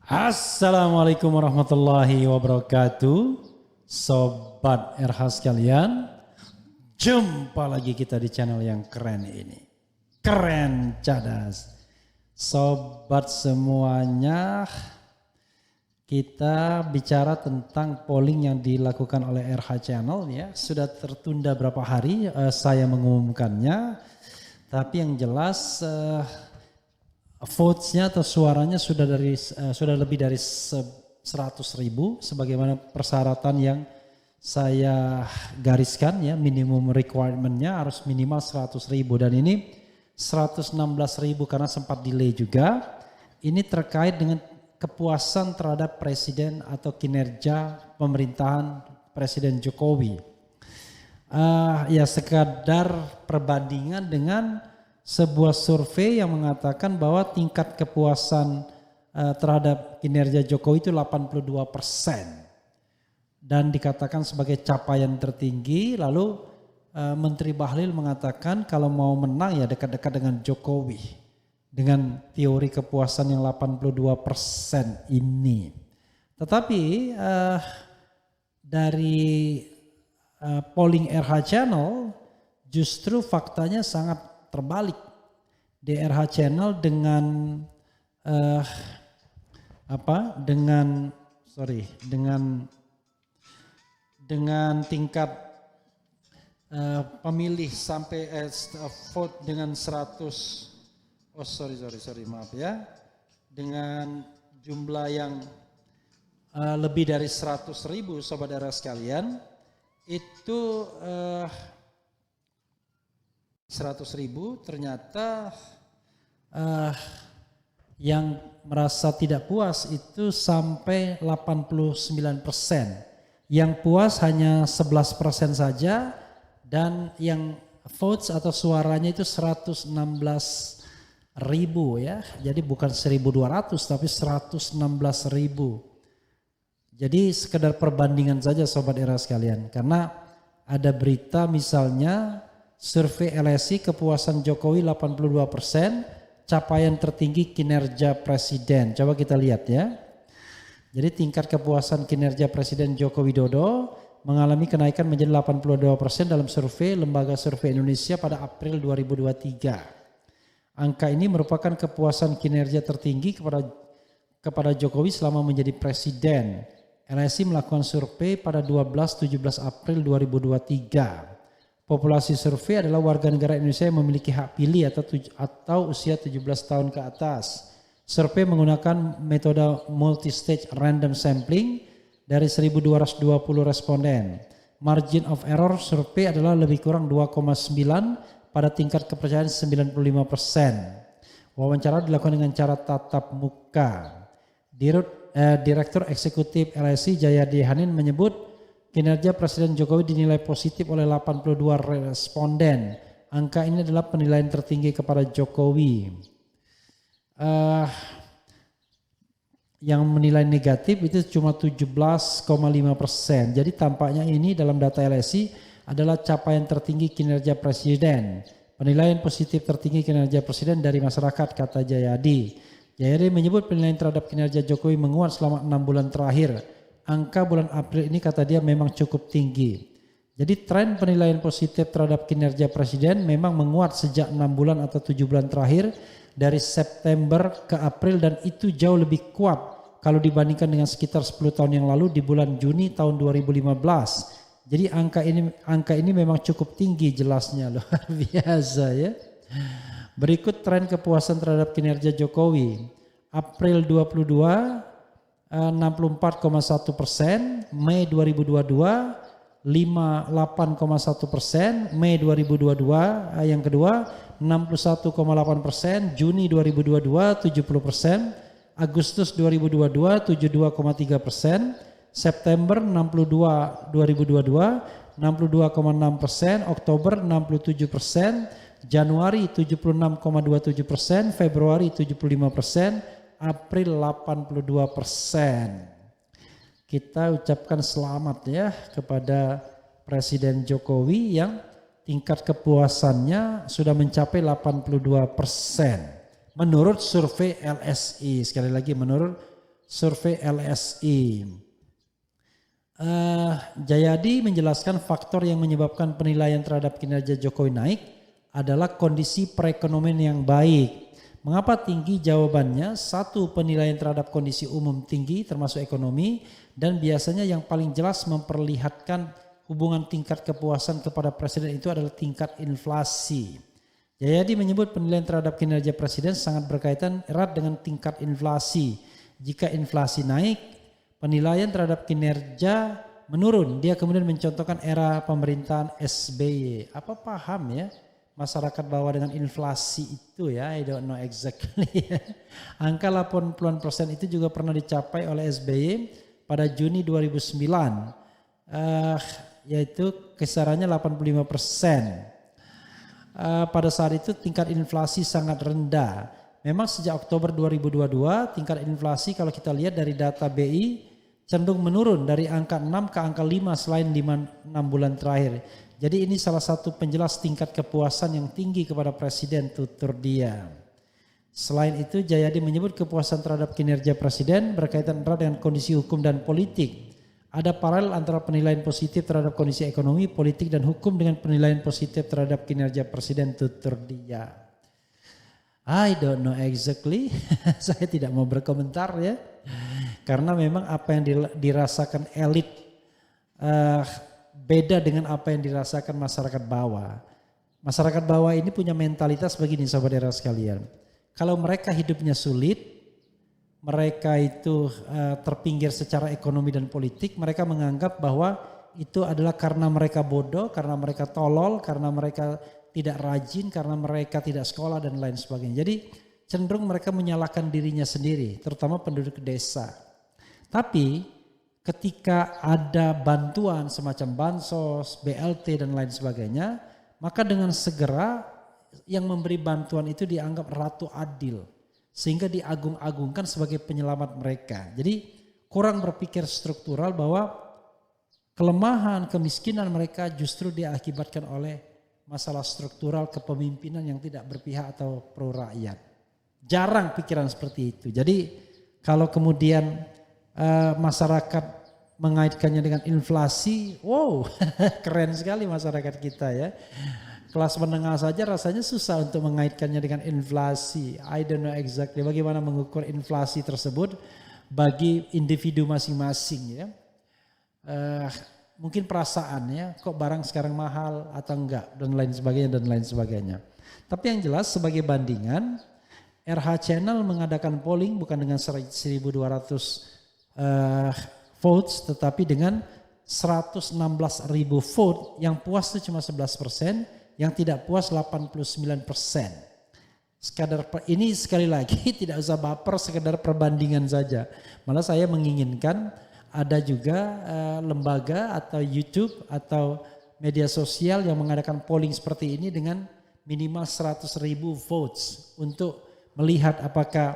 Assalamualaikum warahmatullahi wabarakatuh. Sobat RH sekalian, jumpa lagi kita di channel yang keren ini. Keren cadas. Sobat semuanya, kita bicara tentang polling yang dilakukan oleh RH Channel ya. Sudah tertunda berapa hari saya mengumumkannya. Tapi yang jelas votes-nya atau suaranya sudah lebih dari 100.000 sebagaimana persyaratan yang saya gariskan ya, minimum requirement-nya harus minimal 100.000 dan ini 116.000 karena sempat delay juga. Ini terkait dengan kepuasan terhadap presiden atau kinerja pemerintahan Presiden Jokowi. Ya sekadar perbandingan dengan sebuah survei yang mengatakan bahwa tingkat kepuasan terhadap kinerja Jokowi itu 82% dan dikatakan sebagai capaian tertinggi. Lalu Menteri Bahlil mengatakan kalau mau menang ya dekat-dekat dengan Jokowi dengan teori kepuasan yang 82% ini. Tetapi dari polling RH Channel justru faktanya sangat terbalik. Di RH Channel dengan tingkat pemilih sampai vote dengan 100 dengan jumlah yang lebih dari 100.000 sobat RH sekalian itu 100.000 ternyata yang merasa tidak puas itu sampai 89%. Yang puas hanya 11% saja dan yang votes atau suaranya itu 116.000 ya. Jadi bukan 1.200 tapi 116.000. Jadi sekedar perbandingan saja sobat era sekalian, karena ada berita misalnya survei LSI kepuasan Jokowi 82%, capaian tertinggi kinerja presiden. Coba kita lihat ya. Jadi tingkat kepuasan kinerja Presiden Joko Widodo mengalami kenaikan menjadi 82% dalam survei Lembaga Survei Indonesia pada April 2023. Angka ini merupakan kepuasan kinerja tertinggi kepada Jokowi selama menjadi presiden. LSI melakukan survei pada 12-17 April 2023. Populasi survei adalah warga negara Indonesia yang memiliki hak pilih atau usia 17 tahun ke atas. Survei menggunakan metode multi-stage random sampling dari 1.220 responden. Margin of error survei adalah lebih kurang 2,9 pada tingkat kepercayaan 95%. Wawancara dilakukan dengan cara tatap muka. Direktur Eksekutif LSI Jayadi Hanin menyebut kinerja Presiden Jokowi dinilai positif oleh 82 responden. Angka ini adalah penilaian tertinggi kepada Jokowi. Yang menilai negatif itu cuma 17,5%. Jadi tampaknya ini dalam data LSI adalah capaian tertinggi kinerja Presiden. Penilaian positif tertinggi kinerja Presiden dari masyarakat, kata Jayadi. Jayadi menyebut penilaian terhadap kinerja Jokowi menguat selama 6 bulan terakhir. Angka bulan April ini kata dia memang cukup tinggi. Jadi tren penilaian positif terhadap kinerja presiden memang menguat sejak 6 bulan atau 7 bulan terakhir dari September ke April, dan itu jauh lebih kuat kalau dibandingkan dengan sekitar 10 tahun yang lalu di bulan Juni tahun 2015. Jadi angka ini memang cukup tinggi jelasnya, luar biasa ya. Berikut tren kepuasan terhadap kinerja Jokowi. April 22 64,1%, Mei 2022 58,1%, Mei 2022 yang kedua 61,8%, Juni 2022 70%, Agustus 2022 72,3%, September 62 2022 62,6%, Oktober 67%, Januari 76,27%, Februari 75%, April 82%. Kita ucapkan selamat ya kepada Presiden Jokowi yang tingkat kepuasannya sudah mencapai 82%. Menurut survei LSI, sekali lagi menurut survei LSI. Jayadi menjelaskan faktor yang menyebabkan penilaian terhadap kinerja Jokowi naik adalah kondisi perekonomian yang baik. Mengapa tinggi? Jawabannya, 1, penilaian terhadap kondisi umum tinggi termasuk ekonomi, dan biasanya yang paling jelas memperlihatkan hubungan tingkat kepuasan kepada presiden itu adalah tingkat inflasi. Jayadi menyebut penilaian terhadap kinerja presiden sangat berkaitan erat dengan tingkat inflasi. Jika inflasi naik, penilaian terhadap kinerja menurun. Dia kemudian mencontohkan era pemerintahan SBY. Apa paham ya masyarakat bawah dengan inflasi itu ya? I don't know exactly. Angka 80% itu juga pernah dicapai oleh SBY pada Juni 2009. Yaitu kisarannya 85%. Pada saat itu tingkat inflasi sangat rendah. Memang sejak Oktober 2022 tingkat inflasi kalau kita lihat dari data BI cenderung menurun dari angka 6 ke angka 5 selain 6 bulan terakhir. Jadi ini salah satu penjelas tingkat kepuasan yang tinggi kepada presiden, tutur dia. Selain itu Jayadi menyebut kepuasan terhadap kinerja presiden berkaitan erat dengan kondisi hukum dan politik. Ada paralel antara penilaian positif terhadap kondisi ekonomi, politik, dan hukum dengan penilaian positif terhadap kinerja presiden, tutur dia. I don't know exactly, saya tidak mau berkomentar ya. Karena memang apa yang dirasakan elit beda dengan apa yang dirasakan masyarakat bawah. Masyarakat bawah ini punya mentalitas begini sobat era sekalian. Kalau mereka hidupnya sulit, mereka itu terpinggir secara ekonomi dan politik, mereka menganggap bahwa itu adalah karena mereka bodoh, karena mereka tolol, karena mereka tidak rajin, karena mereka tidak sekolah dan lain sebagainya. Jadi cenderung mereka menyalahkan dirinya sendiri, terutama penduduk desa. Tapi ketika ada bantuan semacam bansos, BLT dan lain sebagainya, maka dengan segera yang memberi bantuan itu dianggap ratu adil. Sehingga diagung-agungkan sebagai penyelamat mereka. Jadi kurang berpikir struktural bahwa kelemahan, kemiskinan mereka justru diakibatkan oleh masalah struktural kepemimpinan yang tidak berpihak atau pro rakyat. Jarang pikiran seperti itu. Jadi kalau kemudian masyarakat mengaitkannya dengan inflasi, wow keren sekali masyarakat kita ya. Kelas menengah saja rasanya susah untuk mengaitkannya dengan inflasi. I don't know exactly bagaimana mengukur inflasi tersebut bagi individu masing-masing ya. Mungkin perasaan ya, kok barang sekarang mahal atau enggak dan lain sebagainya. Tapi yang jelas sebagai bandingan, RH Channel mengadakan polling bukan dengan 1.200 votes tetapi dengan 116.000 vote, yang puas itu cuma 11%. Yang tidak puas 89%. Ini sekali lagi tidak usah baper, sekedar perbandingan saja. Malah saya menginginkan ada juga lembaga atau YouTube atau media sosial yang mengadakan polling seperti ini dengan minimal 100.000 votes untuk melihat apakah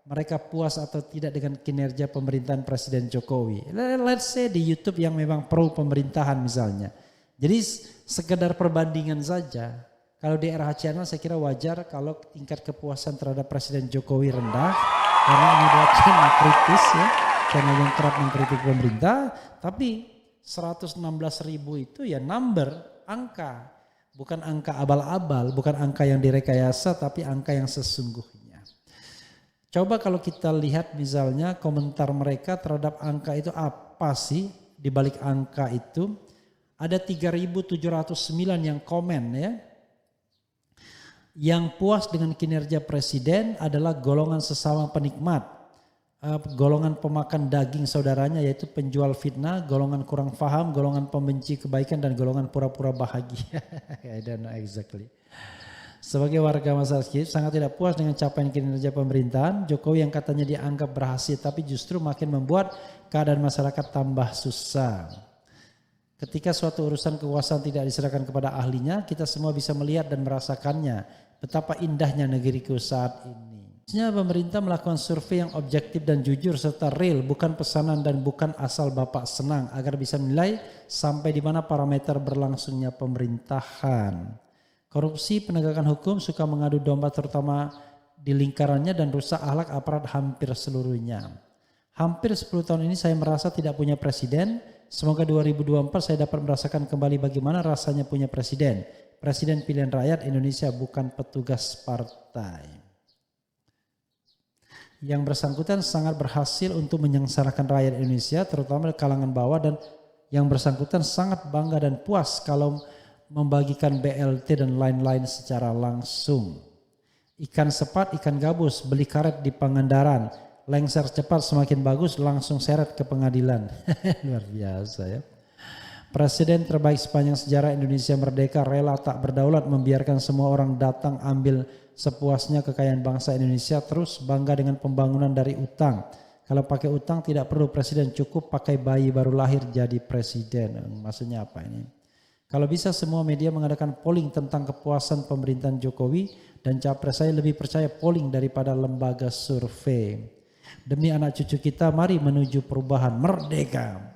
mereka puas atau tidak dengan kinerja pemerintahan Presiden Jokowi. Let's say di YouTube yang memang pro pemerintahan misalnya. Jadi sekedar perbandingan saja. Kalau di RH Channel saya kira wajar kalau tingkat kepuasan terhadap Presiden Jokowi rendah. Karena ini adalah channel kritis ya. Channel yang kerap mengkritik pemerintah. Tapi 116.000 itu ya angka. Bukan angka abal-abal, bukan angka yang direkayasa tapi angka yang sesungguhnya. Coba kalau kita lihat misalnya komentar mereka terhadap angka itu apa sih di balik angka itu. Ada 3.709 yang komen ya. Yang puas dengan kinerja presiden adalah golongan sesama penikmat. Golongan pemakan daging saudaranya yaitu penjual fitnah, golongan kurang paham, golongan pembenci kebaikan dan golongan pura-pura bahagia. I don't know exactly. Sebagai warga masyarakat sangat tidak puas dengan capaian kinerja pemerintahan Jokowi yang katanya dianggap berhasil tapi justru makin membuat keadaan masyarakat tambah susah. Ketika suatu urusan kekuasaan tidak diserahkan kepada ahlinya, kita semua bisa melihat dan merasakannya. Betapa indahnya negeriku saat ini. Sebenarnya pemerintah melakukan survei yang objektif dan jujur serta real, bukan pesanan dan bukan asal bapak senang, agar bisa menilai sampai di mana parameter berlangsungnya pemerintahan. Korupsi, penegakan hukum suka mengadu domba terutama di lingkarannya dan rusak akhlak aparat hampir seluruhnya. Hampir 10 tahun ini saya merasa tidak punya presiden. Semoga 2024 saya dapat merasakan kembali bagaimana rasanya punya presiden. Presiden pilihan rakyat Indonesia, bukan petugas partai. Yang bersangkutan sangat berhasil untuk menyengsarakan rakyat Indonesia, terutama kalangan bawah, dan yang bersangkutan sangat bangga dan puas kalau membagikan BLT dan lain-lain secara langsung. Ikan sepat, ikan gabus, beli karet di Pangandaran, lengser cepat semakin bagus, langsung seret ke pengadilan. Luar biasa ya. Presiden terbaik sepanjang sejarah Indonesia merdeka, rela tak berdaulat, membiarkan semua orang datang ambil sepuasnya kekayaan bangsa Indonesia, terus bangga dengan pembangunan dari utang. Kalau pakai utang tidak perlu presiden, cukup pakai bayi baru lahir jadi presiden. Maksudnya apa ini? Kalau bisa semua media mengadakan polling tentang kepuasan pemerintahan Jokowi dan capres, saya lebih percaya polling daripada lembaga survei. Demi anak cucu kita, mari menuju perubahan merdeka.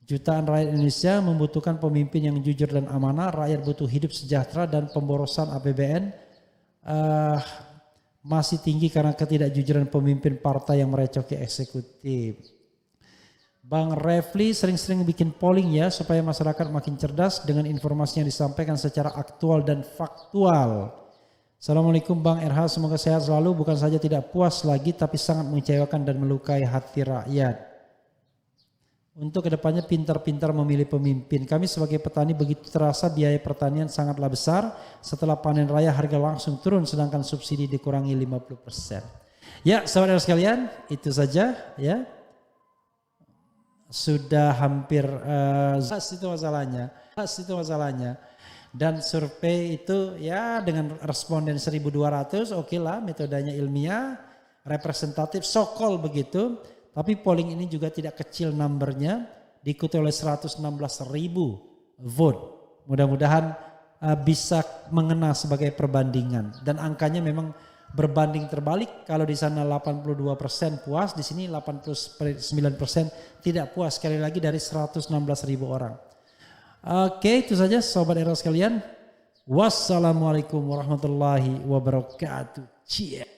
Jutaan rakyat Indonesia membutuhkan pemimpin yang jujur dan amanah. Rakyat butuh hidup sejahtera, dan pemborosan APBN masih tinggi karena ketidakjujuran pemimpin partai yang merecoki eksekutif. Bang Refli sering-sering bikin polling ya, supaya masyarakat makin cerdas dengan informasi yang disampaikan secara aktual dan faktual. Assalamualaikum Bang RH, semoga sehat selalu. Bukan saja tidak puas lagi, tapi sangat mengecewakan dan melukai hati rakyat. Untuk kedepannya pintar-pintar memilih pemimpin. Kami sebagai petani begitu terasa biaya pertanian sangatlah besar. Setelah panen raya harga langsung turun, sedangkan subsidi dikurangi 50%. Ya saudara sekalian, itu saja ya. Sudah hampir itu masalahnya. Dan survei itu ya dengan responden 1.200, oke lah, metodenya ilmiah, representatif, sokol begitu. Tapi polling ini juga tidak kecil numbernya, diikuti oleh 116.000 vote. Mudah-mudahan bisa mengena sebagai perbandingan. Dan angkanya memang berbanding terbalik. Kalau di sana 82% puas, di sini 89% tidak puas. Sekali lagi dari 116.000 orang. Oke, itu saja sobat era sekalian. Wassalamualaikum warahmatullahi wabarakatuh. Cie.